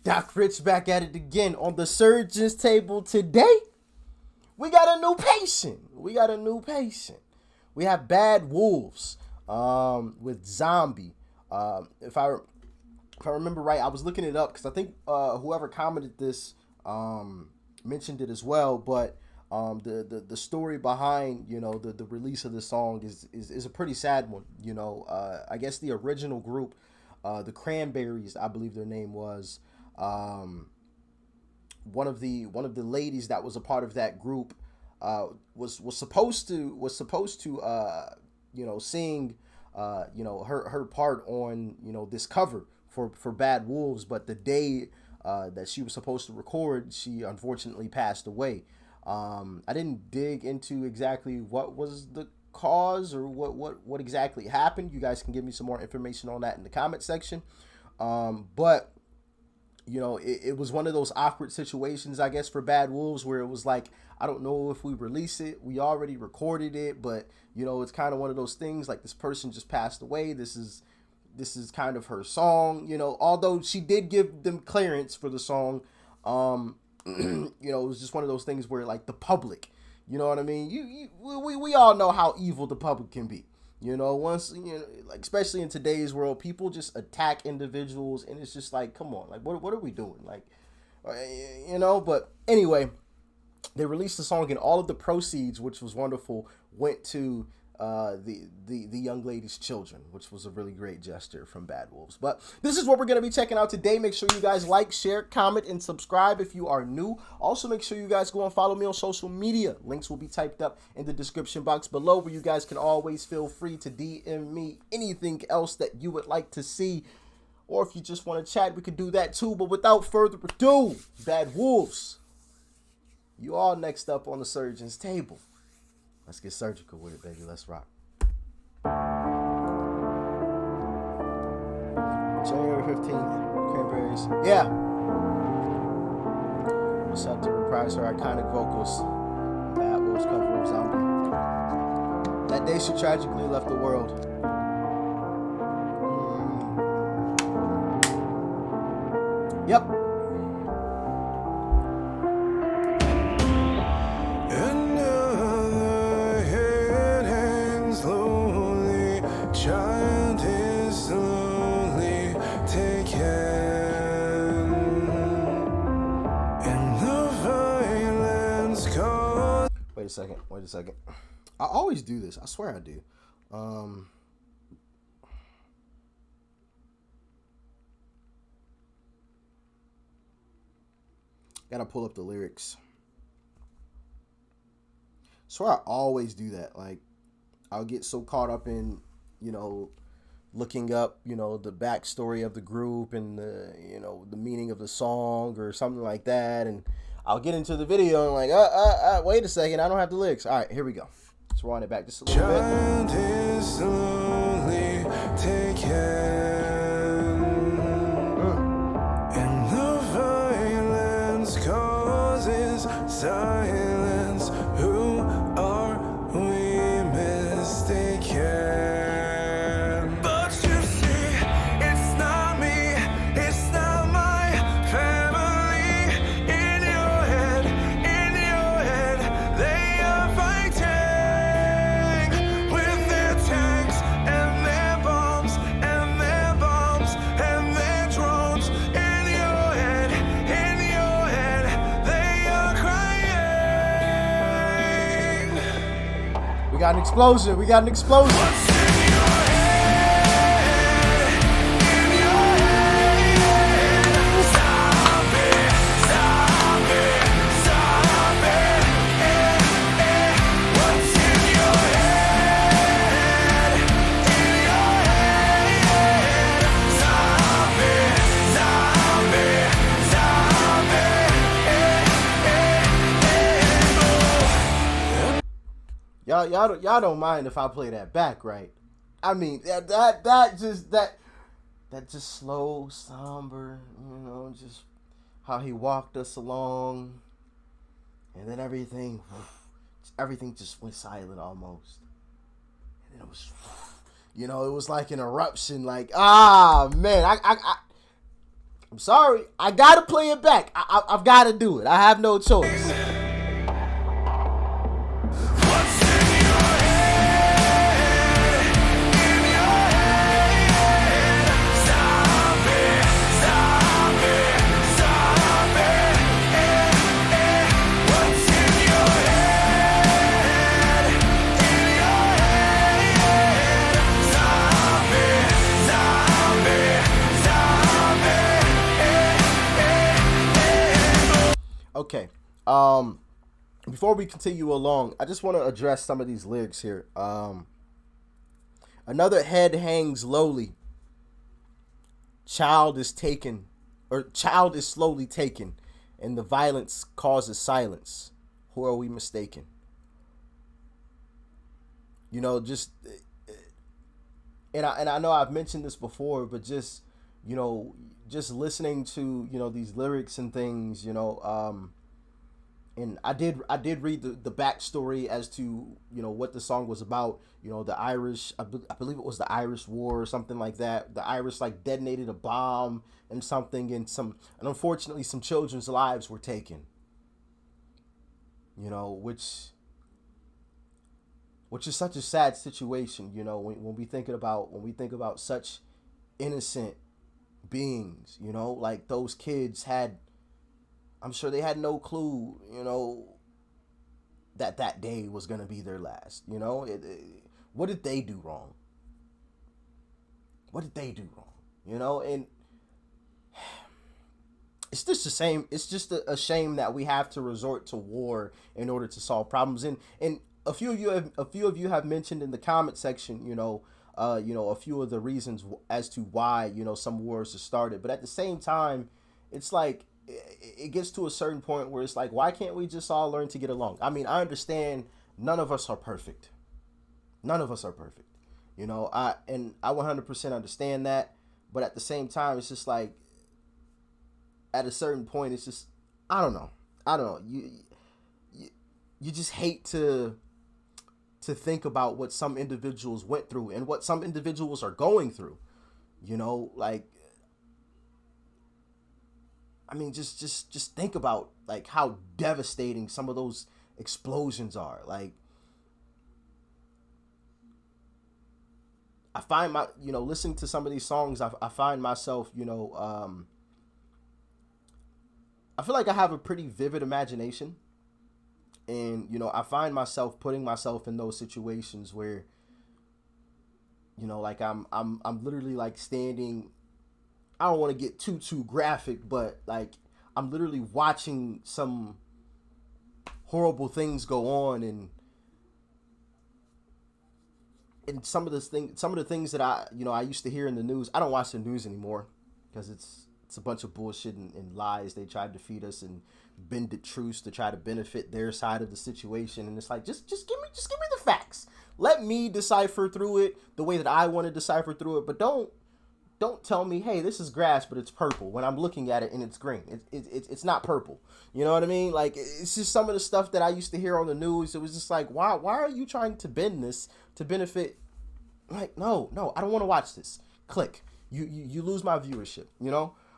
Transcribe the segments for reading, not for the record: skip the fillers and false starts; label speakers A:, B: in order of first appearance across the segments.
A: Dr. Rich back at it again on the surgeon's table today. We got a new patient. We have Bad Wolves with Zombie. If I remember right, I was looking it up because I think whoever commented this mentioned it as well. But the story behind the release of this song is a pretty sad one. I guess the original group, the Cranberries, I believe their name was. One of the ladies that was a part of that group was supposed to sing her part on this cover for Bad Wolves, but the day that she was supposed to record, she unfortunately passed away. I didn't dig into exactly what was the cause or what exactly happened. You guys can give me some more information on that in the comment section. But it was one of those awkward situations, I guess, for Bad Wolves, where it was like, I don't know if we release it. We already recorded it, but it's kind of one of those things like this person just passed away. This is kind of her song, although she did give them clearance for the song. It was just one of those things where like the public, you know what I mean? We all know how evil the public can be. Once, like, especially in today's world, people just attack individuals, and it's just like, come on, like, what are we doing? Like, but anyway, they released the song, and all of the proceeds, which was wonderful, went to the young lady's children, which was a really great gesture from Bad Wolves. But this is what we're going to be checking out today. Make sure you guys like, share, comment, and subscribe if you are new. Also, make sure you guys go and follow me on social media. Links will be typed up in the description box below, where you guys can always feel free to DM me anything else that you would like to see. Or if you just want to chat, we could do that too. But without further ado, Bad Wolves, you all next up on the surgeon's table. Let's get surgical with it, baby. Let's rock. January 15th, Cranberries. Yeah. What's up to reprise her iconic vocals? Bad Wolves cover of Zombie. That day she tragically left the world. Yep. Wait a second. I always do this. I swear I do. Gotta pull up the lyrics. Swear I always do that. Like, I'll get so caught up in, looking up, the backstory of the group and the meaning of the song or something like that, and I'll get into the video and like, wait a second, I don't have the lyrics. All right, here we go. Let's rewind it back just a little bit. Child is slowly taken, and the violence causes silence. Who are we mistaken? We got an explosion. Y'all don't mind if I play that back, right? I mean, that just slow, somber, just how he walked us along, and then everything just went silent almost, and then it was, it was like an eruption. Like, man, I'm sorry. I gotta play it back. I've got to do it. I have no choice. Okay. Before we continue along, I just want to address some of these lyrics here. Another head hangs lowly. Child is slowly taken, and the violence causes silence. Who are we mistaken? You know, just and I know I've mentioned this before, but just just listening to these lyrics and things, and I did read the backstory as to what the song was about. The Irish, I believe it was the Irish War or something like that. The Irish like detonated a bomb and something, and unfortunately some children's lives were taken. Which is such a sad situation. When we think about such innocent beings. Like those kids had. I'm sure they had no clue, that day was going to be their last. What did they do wrong? What did they do wrong? And it's just the same. It's just a shame that we have to resort to war in order to solve problems. And a few of you have mentioned in the comment section, a few of the reasons as to why some wars are started. But at the same time, it's like it gets to a certain point where it's like, why can't we just all learn to get along? I mean, I understand none of us are perfect. None of us are perfect. I 100% understand that. But at the same time, it's just like at a certain point, it's just I don't know. You just hate to think about what some individuals went through and what some individuals are going through. Like, I mean, just think about like how devastating some of those explosions are. Like, I find listening to some of these songs, I find myself, I feel like I have a pretty vivid imagination. And, I find myself putting myself in those situations where, like I'm literally like standing. I don't want to get too graphic, but like I'm literally watching some horrible things go on, and some of the things that I used to hear in the news. I don't watch the news anymore because it's a bunch of bullshit and lies they tried to feed us and bended truths to try to benefit their side of the situation. And it's like, just give me the facts. Let me decipher through it the way that I want to decipher through it. But don't tell me, hey, this is grass, but it's purple when I'm looking at it and it's green. It's not purple. You know what I mean? Like, it's just some of the stuff that I used to hear on the news. It was just like, why are you trying to bend this to benefit? Like, no, I don't want to watch this. Click. You lose my viewership,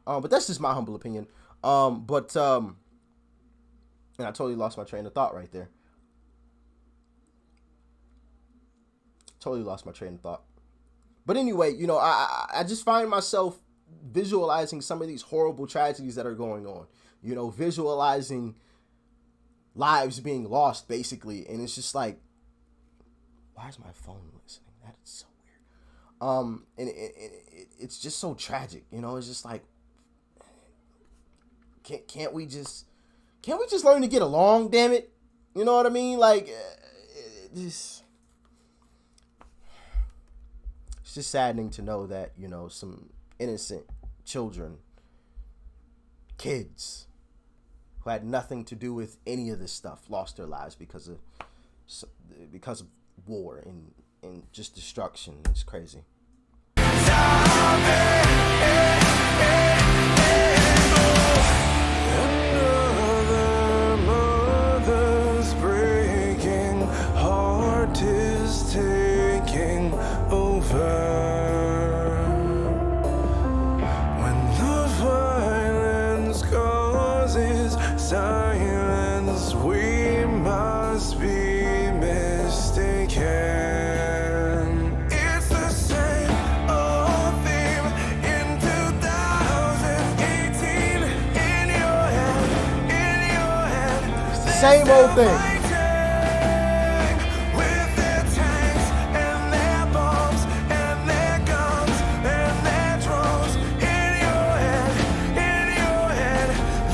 A: but that's just my humble opinion. And I totally lost my train of thought right there. But anyway, I just find myself visualizing some of these horrible tragedies that are going on. Visualizing lives being lost, basically. And it's just like, why is my phone listening? That is so weird. And it's just so tragic. It's just like, can't we just learn to get along? Damn it, you know what I mean? Like, it's just saddening to know that some innocent children, kids who had nothing to do with any of this stuff, lost their lives because of war and just destruction. It's crazy.
B: When love was silence, we must be mistaken. It's the same old theme in 2018. In your head,
A: Same old thing.
B: with their tanks and their bombs and their guns and their drones. In your head,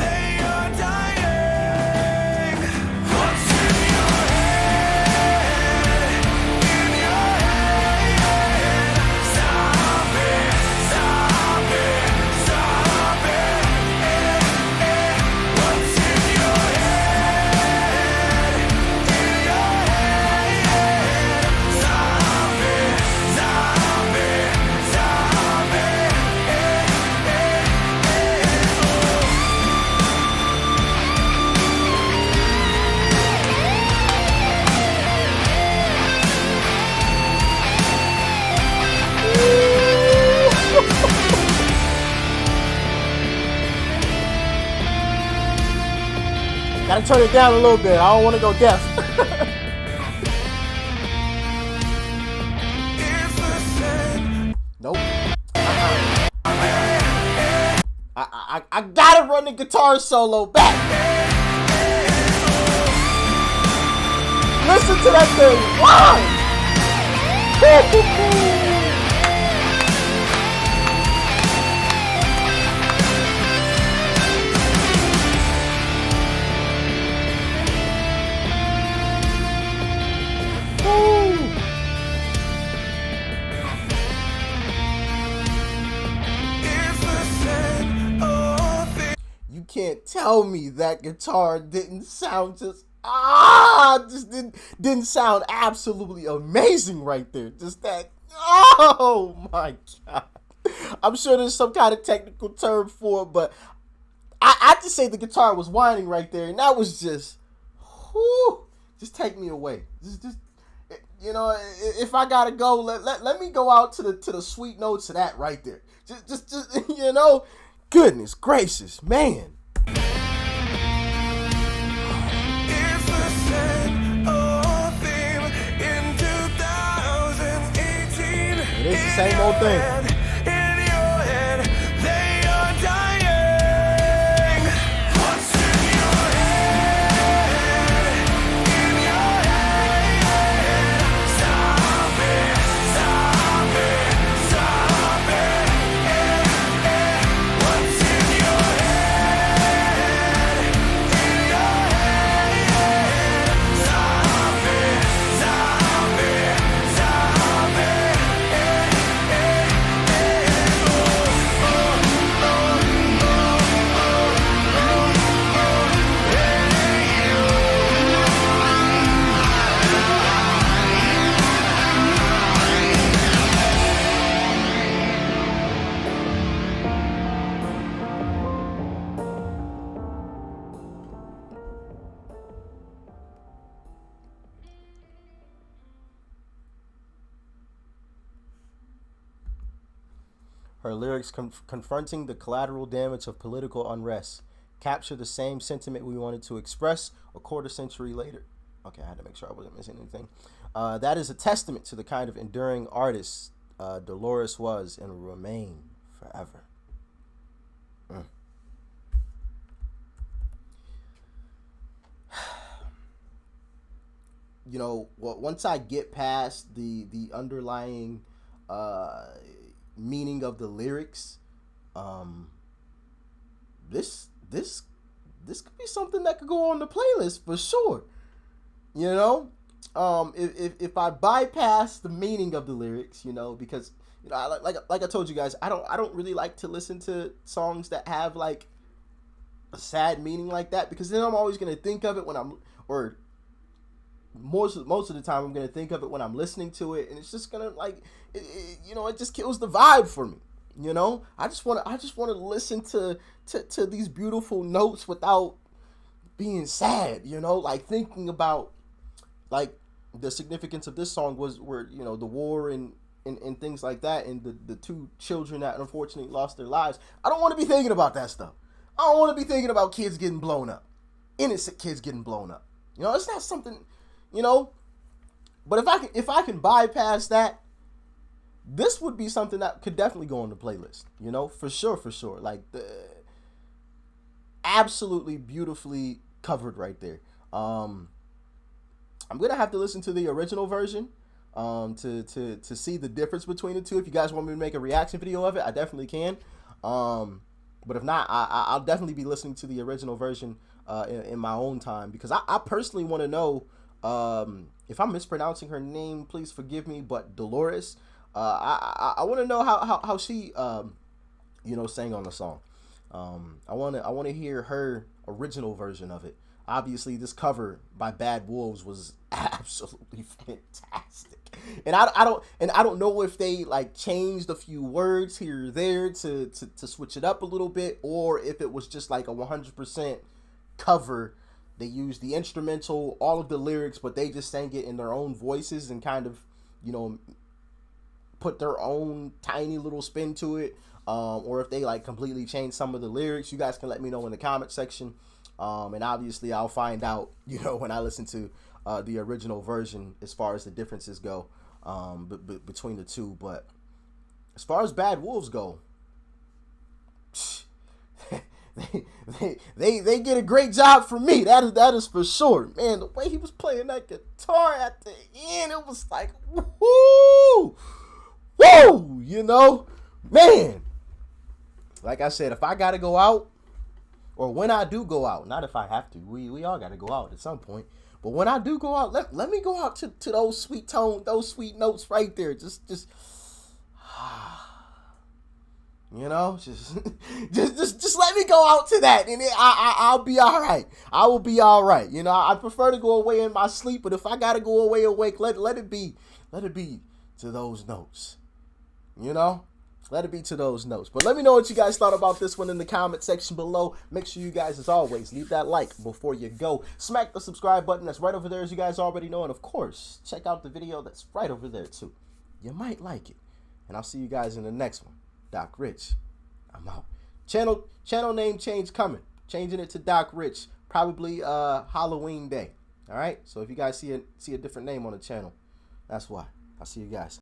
B: they are dying. What's in your head? In your head, stop it, stop it, stop it. What's in your head? In your head, stop it, stop it, stop it.
A: Gotta turn it down a little bit. I don't want to go deaf.
B: It's the same.
A: Nope. I gotta run the guitar solo back. Listen to that thing. Why?
B: It's the same old thing.
A: You can't tell me that guitar didn't sound didn't sound absolutely amazing right there. Just that. Oh my God. I'm sure there's some kind of technical term for it, but I just say the guitar was whining right there, and that was just, whew, just take me away. Just you know, if I gotta go, let me go out to the sweet notes of that right there. Just you know, goodness gracious, man.
B: It's the same old theme in 2018.
A: It is the same old thing.
B: In your head, they are dying. What's in your head? In your head, stop it, stop it, stop it. What's in your head? In your head, stop it, stop it, stop it.
A: Her lyrics confronting the collateral damage of political unrest capture the same sentiment we wanted to express a quarter century later. Okay, I had to make sure I wasn't missing anything. That is a testament to the kind of enduring artist Dolores was and will remain forever. You know, once I get past the underlying meaning of the lyrics, this could be something that could go on the playlist for sure. You know, if I bypass the meaning of the lyrics, you know, because you know, like I told you guys, I don't really like to listen to songs that have like a sad meaning like that, because then I'm always gonna think of it when I'm, or most of the time I'm gonna think of it when I'm listening to it, and it's just gonna like, you know, it just kills the vibe for me. You know, I just want to listen to these beautiful notes without being sad. You know, like thinking about like the significance of this song were you know, the war and things like that, and the two children that unfortunately lost their lives. I don't want to be thinking about that stuff. I don't want to be thinking about kids getting blown up. innocent kids getting blown up. You know, it's not something, you know. But if I can bypass that, this would be something that could definitely go on the playlist. You know, for sure. Like absolutely beautifully covered right there. I'm gonna have to listen to the original version to see the difference between the two. If you guys want me to make a reaction video of it, I definitely can. But if not, I'll definitely be listening to the original version in my own time, because I personally want to know, if I'm mispronouncing her name, please forgive me, but Dolores, I want to know how she you know, sang on the song. I want to hear her original version of it. Obviously, this cover by Bad Wolves was absolutely fantastic, and I don't know if they like changed a few words here or there to switch it up a little bit, or if it was just like a 100% cover. They used the instrumental, all of the lyrics, but they just sang it in their own voices and kind of, you know, put their own tiny little spin to it, or if they like completely changed some of the lyrics. You guys can let me know in the comment section, and obviously I'll find out, you know, when I listen to the original version as far as the differences go between the two. But as far as Bad Wolves go, they get a great job from me. That is for sure, man. The way he was playing that guitar at the end, it was like woo, woo, you know, man. Like I said, if I gotta go out, or when I do go out, not if I have to, we all gotta go out at some point. But when I do go out, let me go out to those sweet tone, those sweet notes right there. Just you know, just let me go out to that, and I'll be all right. I will be all right. You know, I prefer to go away in my sleep, but if I gotta go away awake, let it be to those notes. You know, let it be to those notes. But let me know what you guys thought about this one in the comment section below. Make sure you guys, as always, leave that like before you go. Smack the subscribe button that's right over there, as you guys already know, and of course, check out the video that's right over there too. You might like it, and I'll see you guys in the next one. Doc Rich, I'm out. Channel name change coming. Changing it to Doc Rich, probably Halloween day. All right. So if you guys see a different name on the channel, that's why. I'll see you guys.